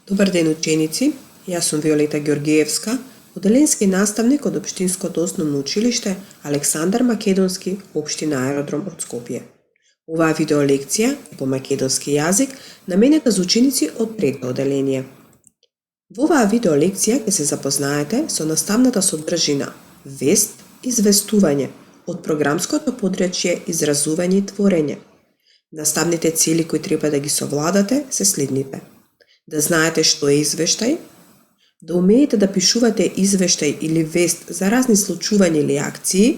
Добар ден, ученици! Јас сум Виолета Ѓоргиевска, оделенски наставник од Општинското основно училиште Александар Македонски, општина Аеродром од Скопје. Оваа видеолекција е по македонски јазик, наменета за ученици од трето оделение. Во оваа видеолекција ќе се запознаете со наставната содржина вест, известување од програмското подрачје изразување и творење. Наставните цели кои треба да ги совладате се следните: да знаете што е извештај, да умеете да пишувате извештај или вест за разни случувања или акции,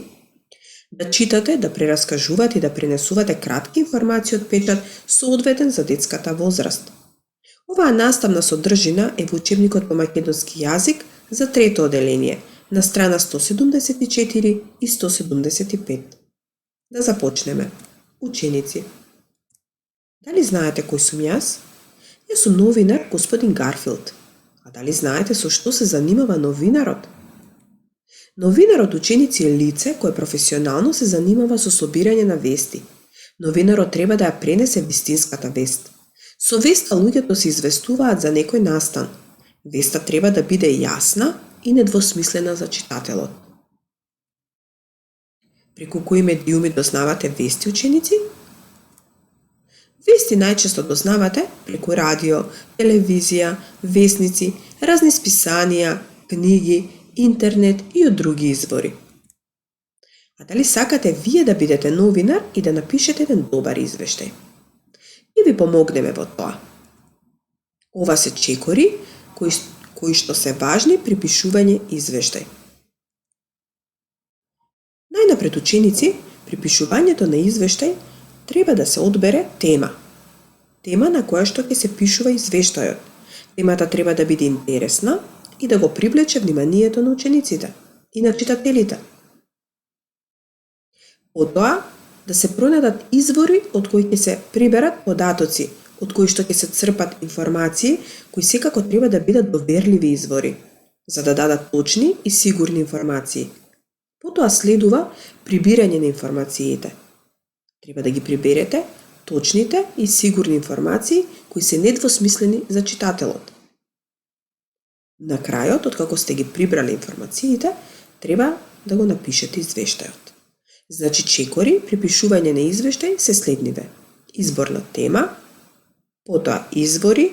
да читате, да прераскажувате и да пренесувате кратки информации од печат соодветен за детската возраст. Оваа наставна содржина е во учебникот по македонски јазик за трето оделение, на страна 174 и 175. Да започнеме. Ученици, дали знаете кој сум јас? Јас сум новинар господин Гарфилд. А дали знаете со што се занимава новинарот? Новинарот, ученици, е лице кое професионално се занимава со собирање на вести. Новинарот треба да ја пренесе вистинската вест. Со веста луѓето се известуваат за некој настан. Веста треба да биде јасна и недвосмислена за читателот. Преку кои медиуми дознавате вести, ученици? Вести најчесто дознавате преку радио, телевизија, весници, разни списанија, книги, интернет и од други извори. А дали сакате вие да бидете новинар и да напишете еден добар извештај? И ви помогнеме во тоа. Ова се чекори кои што се важни при пишување извештај. Најнапред, ученици, при пишувањето на извештај треба да се одбере тема. Тема на која што ќе се пишува извештајот. Темата треба да биде интересна и да го привлече вниманието на учениците и на читателите. Потоа, да се пронајдат извори од кои ќе се приберат податоци, од кои што ќе се црпат информации, кои секако треба да бидат доверливи извори, за да дадат точни и сигурни информации. Потоа следува прибирање на информациите. Треба да ги приберете точните и сигурни информации кои се недвосмислени за читателот. На крајот, откако сте ги прибрали информациите, треба да го напишете извештајот. Значи, чекори при пишување на извештај се следниве: избор на тема, потоа извори,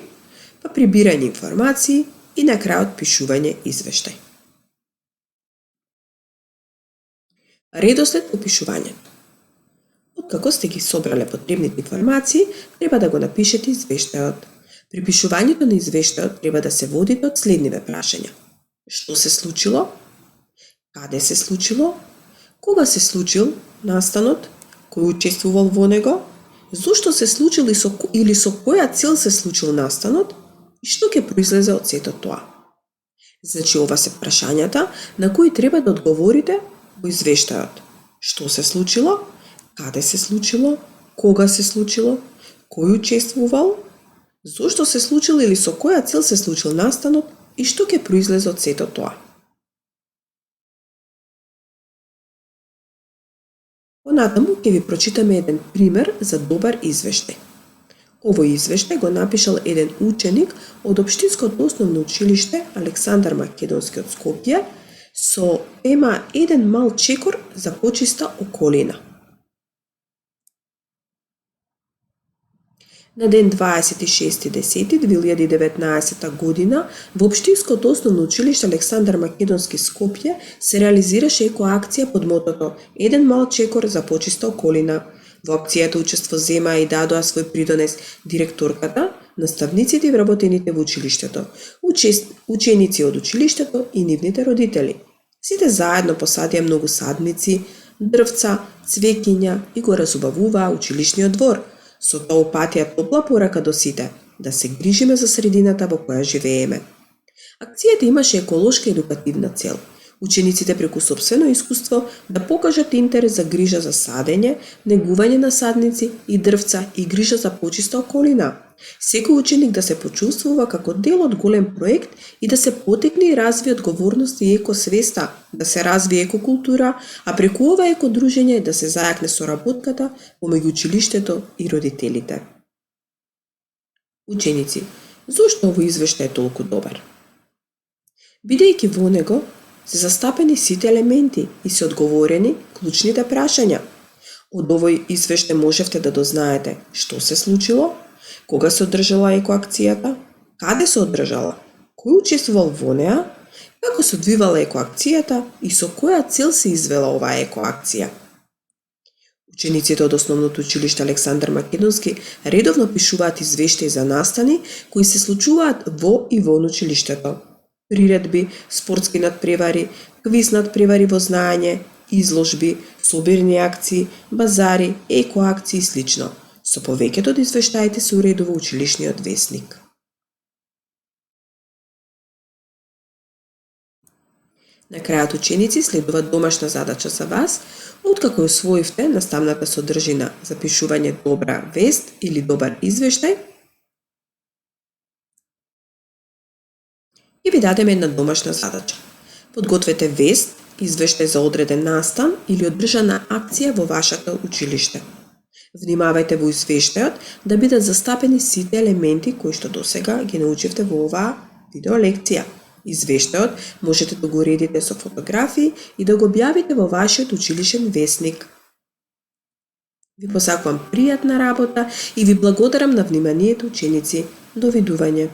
па прибирање информации и на крајот пишување извештај. Редослед по пишувањето. Откако сте ги собрале потребните информации, треба да го напишете извештајот. При пишувањето на извештајот треба да се водите од следниве прашања: што се случило? Каде се случило? Кога се случил настанот? Кој учествувал во него? Зошто се случил или со која цел се случил настанот? И што ќе произлезе од сето тоа? Значи, ова се прашањата на кои треба да одговорите во извештајот. Што се случило? Каде се случило? Кога се случило? Кој учествувал? Зошто се случил или со која цел се случил настанот и што ќе произлезе од сето тоа? Понатаму ќе ви прочитаме еден пример за добар извештај. Овој извештај го напишал еден ученик од Општинското основно училиште Александар Македонски од Скопје со тема еден мал чекор за почиста околина. На ден 26.10.2019 година во Општинското основно училиште Александар Македонски Скопје се реализираше екоакција под мотото "Еден мал чекор за почиста околина". Во акцијата учество зема и дадоа свој придонес директорката, наставниците и вработените во училиштето, ученици од училиштето и нивните родители. Сите заедно посадија многу садници, дрвца, цвеќиња и го разубавуваа училишниот двор. Со тоа упатија топла порака до сите, да се грижиме за средината во која живееме. Акцијата имаше еколошка едукативна цел. Учениците преку сопствено искуство да покажат интерес за грижа за садење, негување на садници и дрвца и грижа за почиста околина. Секој ученик да се почувствува како дел од голем проект и да се потекне и развие одговорност и екосвеста, да се развие екокултура, а преку ова екодружење да се зајакне соработката помеѓу училиштето и родителите. Ученици, зошто овој извештај е толку добар. Бидејќи во него се застапени сите елементи и се одговорени клучните прашања. Од овој извештај можевте да дознаете што се случило, кога се одржала екоакцијата, каде се одржала, кој учествувал во неа, како се одвивала екоакцијата и со која цел се извела оваа екоакција. Учениците од Основното училиште Александар Македонски редовно пишуваат извештаи за настани кои се случуваат во и вон училиштето. Приредби, спортски надпревари, квиз надпревари во знаење, изложби, собирни акции, базари, екоакции и слично. Со повеќето од извештаите се уредува училишниот весник. На крајот ученици следува домашна задача за вас, откако освоивте наставната содржина за пишување добра вест или добар извештај, и ви дадеме една домашна задача. Подгответе вест, извештај за одреден настан или одржана акција во вашето училиште. Внимавајте во извештајот да бидат застапени сите елементи кои што досега ги научивте во оваа видеолекција. Извештајот можете да го уредите со фотографии и да го објавите во вашиот училишен весник. Ви посакувам пријатна работа и ви благодарам на вниманието, ученици. Довидување.